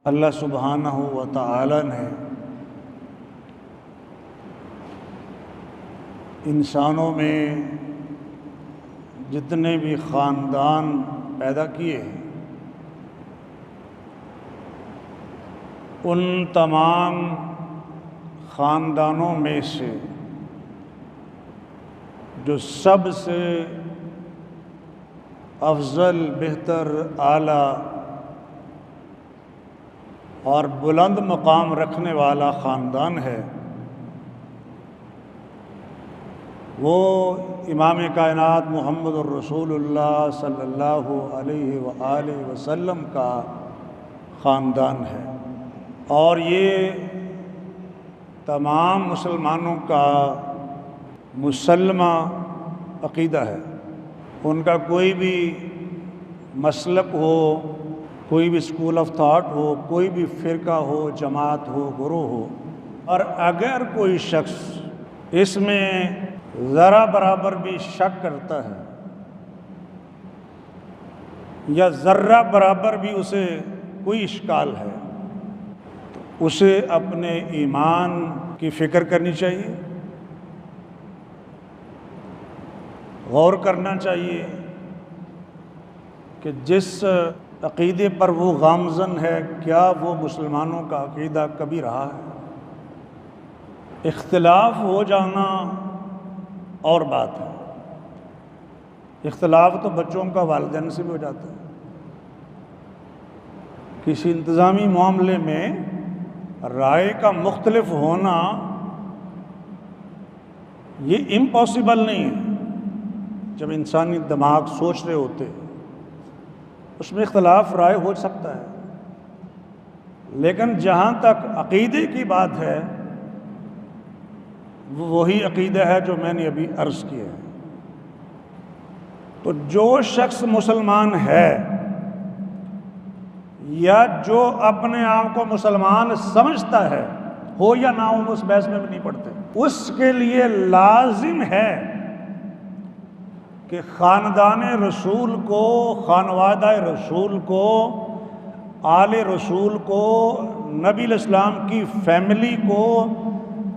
اللہ سبحانہ و تعالی نے انسانوں میں جتنے بھی خاندان پیدا کیے ہیں ان تمام خاندانوں میں سے جو سب سے افضل، بہتر، اعلیٰ اور بلند مقام رکھنے والا خاندان ہے وہ امام کائنات محمد الرسول اللہ صلی اللہ علیہ وآلہ وسلم کا خاندان ہے، اور یہ تمام مسلمانوں کا مسلمہ عقیدہ ہے۔ ان کا کوئی بھی مسلک ہو، کوئی بھی اسکول آف تھاٹ ہو، کوئی بھی فرقہ ہو، جماعت ہو، گروہ ہو، اور اگر کوئی شخص اس میں ذرا برابر بھی شک کرتا ہے یا ذرہ برابر بھی اسے کوئی اشکال ہے تو اسے اپنے ایمان کی فکر کرنی چاہیے، غور کرنا چاہیے کہ جس عقیدے پر وہ گامزن ہے کیا وہ مسلمانوں کا عقیدہ کبھی رہا ہے۔ اختلاف ہو جانا اور بات ہے، اختلاف تو بچوں کا والدین سے بھی ہو جاتا ہے۔ کسی انتظامی معاملے میں رائے کا مختلف ہونا یہ امپاسبل نہیں ہے۔ جب انسانی دماغ سوچ رہے ہوتے اس میں اختلاف رائے ہو سکتا ہے، لیکن جہاں تک عقیدے کی بات ہے وہ وہی عقیدہ ہے جو میں نے ابھی عرض کیا ہے۔ تو جو شخص مسلمان ہے یا جو اپنے آپ کو مسلمان سمجھتا ہے، ہو یا نہ ہو، اس بحث میں بھی نہیں پڑتے، اس کے لیے لازم ہے کہ خاندان رسول کو، خانوادہ رسول کو، آل رسول کو، نبی الاسلام کی فیملی کو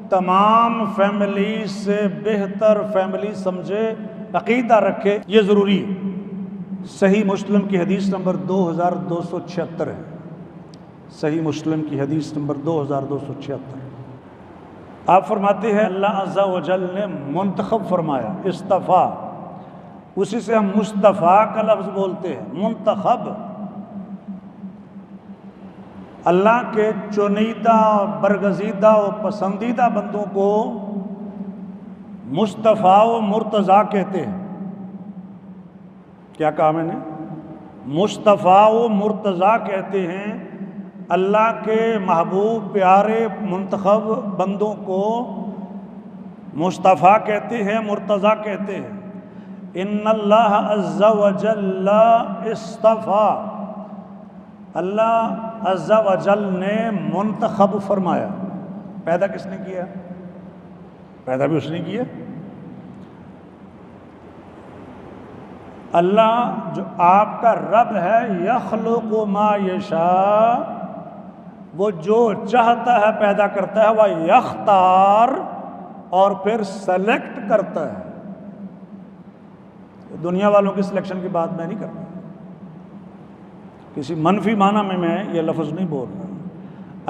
تمام فیملی سے بہتر فیملی سمجھے، عقیدہ رکھے، یہ ضروری ہے۔ صحیح مسلم کی حدیث نمبر 2276 ہے، صحیح مسلم کی حدیث نمبر 2276۔ آپ فرماتے ہیں اللہ عز و جل نے منتخب فرمایا، اصطفیٰ، اسی سے ہم مصطفیٰ کا لفظ بولتے ہیں، منتخب، اللہ کے چنیدہ، برگزیدہ و پسندیدہ بندوں کو مصطفیٰ و مرتضیٰ کہتے ہیں۔ کیا کہا میں نے؟ مصطفیٰ و مرتضیٰ کہتے ہیں اللہ کے محبوب پیارے منتخب بندوں کو مصطفیٰ کہتے ہیں، مرتضیٰ کہتے ہیں۔ ان اللہ عز و جل اصطفیٰ، اللہ عز و جل نے منتخب فرمایا۔ پیدا کس نے کیا؟ پیدا بھی اس نے کیا۔ اللہ جو آپ کا رب ہے، یخلق ما یشاء، وہ جو چاہتا ہے پیدا کرتا ہے، وہ یختار، اور پھر سلیکٹ کرتا ہے۔ دنیا والوں کی سلیکشن کی بات میں نہیں کرتا، کسی منفی معنی میں یہ لفظ نہیں بول رہا۔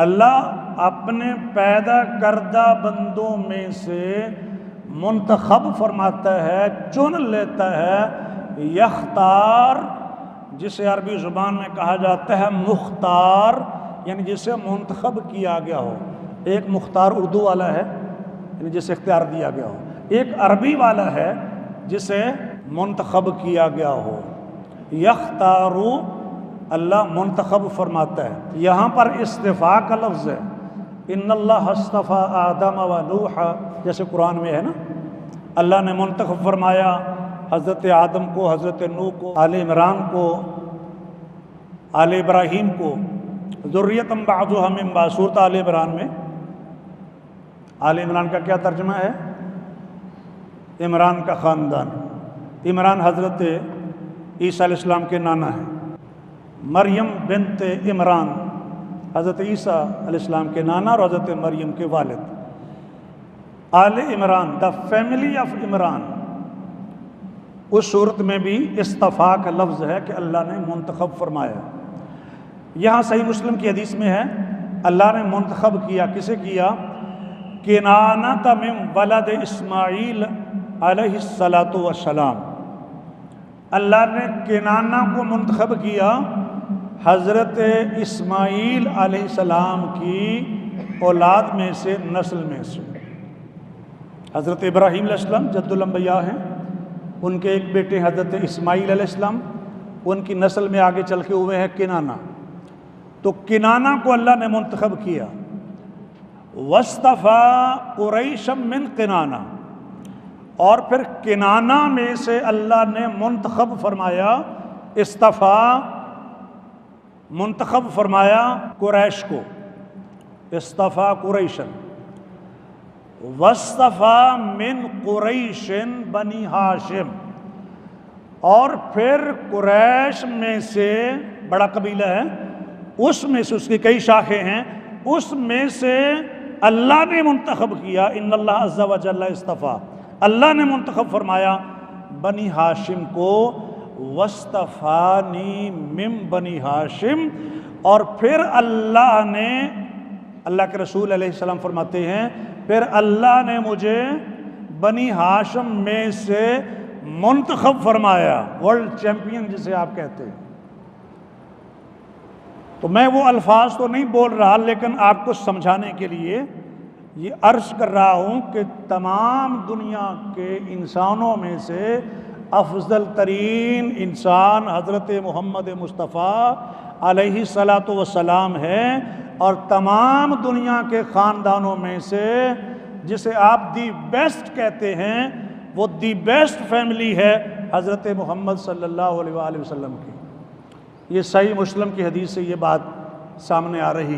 اللہ اپنے پیدا کردہ بندوں میں سے منتخب فرماتا ہے، چن لیتا ہے، یختار، جسے عربی زبان میں کہا جاتا ہے مختار، یعنی جسے منتخب کیا گیا ہو۔ ایک مختار اردو والا ہے، یعنی جسے اختیار دیا گیا ہو، ایک عربی والا ہے جسے منتخب کیا گیا ہو۔ یختارو، اللہ منتخب فرماتا ہے۔ یہاں پر اصطفاء کا لفظ ہے، ان اللہ اصطفیٰ آدم و نوح، جیسے قرآن میں ہے نا، اللہ نے منتخب فرمایا حضرت آدم کو، حضرت نوح کو، آل عمران کو، آل ابراہیم کو، ذریۃ بعضھا من بعض۔ سورۃ آل عمران میں، آل عمران کا کیا ترجمہ ہے؟ عمران کا خاندان۔ عمران حضرت عیسیٰ علیہ السلام کے نانا ہیں، مریم بنت عمران حضرت عیسیٰ علیہ السلام کے نانا اور حضرت مریم کے والد۔ Aal Imran, the family of Imran, اس صورت میں بھی اصطفیٰ کا لفظ ہے کہ اللہ نے منتخب فرمایا۔ یہاں صحیح مسلم کی حدیث میں ہے اللہ نے منتخب کیا، کسے کیا؟ کنانہ من ولد اسماعیل علیہ السلام، اللہ نے کنانہ کو منتخب کیا حضرت اسماعیل علیہ السلام کی اولاد میں سے، نسل میں سے۔ حضرت ابراہیم علیہ السلام جد الانبیاء ہیں، ان کے ایک بیٹے حضرت اسماعیل علیہ السلام، ان کی نسل میں آگے چل کے ہوئے ہیں کنانہ۔ تو کنانہ کو اللہ نے منتخب کیا۔ وَاصْطَفَىٰ قُرَيْشًا مِّن کنانہ، اور پھر کنانہ میں سے اللہ نے منتخب فرمایا، اصطفیٰ منتخب فرمایا قریش کو، اصطفیٰ قریشًا۔ وَاصْطَفَىٰ مِن قُرَيْشٍ بنی ہاشم، اور پھر قریش میں سے، بڑا قبیلہ ہے، اس میں سے، اس کی کئی شاخیں ہیں، اس میں سے اللہ نے منتخب کیا، ان اللہ عز و جل اصطفیٰ، اللہ نے منتخب فرمایا بنی ہاشم کو، وَاصْطَفَانِي مِن بنی ہاشم، اور پھر اللہ نے، اللہ کے رسول علیہ السلام فرماتے ہیں پھر اللہ نے مجھے بنی ہاشم میں سے منتخب فرمایا، ورلڈ چیمپئن جسے آپ کہتے ہیں۔ تو میں وہ الفاظ تو نہیں بول رہا، لیکن آپ کو سمجھانے کے لیے یہ عرض کر رہا ہوں کہ تمام دنیا کے انسانوں میں سے افضل ترین انسان حضرت محمد مصطفیٰ علیہ الصلاۃ والسلام ہے، اور تمام دنیا کے خاندانوں میں سے جسے آپ دی بیسٹ کہتے ہیں، وہ دی بیسٹ فیملی ہے حضرت محمد صلی اللہ علیہ وآلہ وسلم کی۔ یہ صحیح مسلم کی حدیث سے یہ بات سامنے آ رہی ہے۔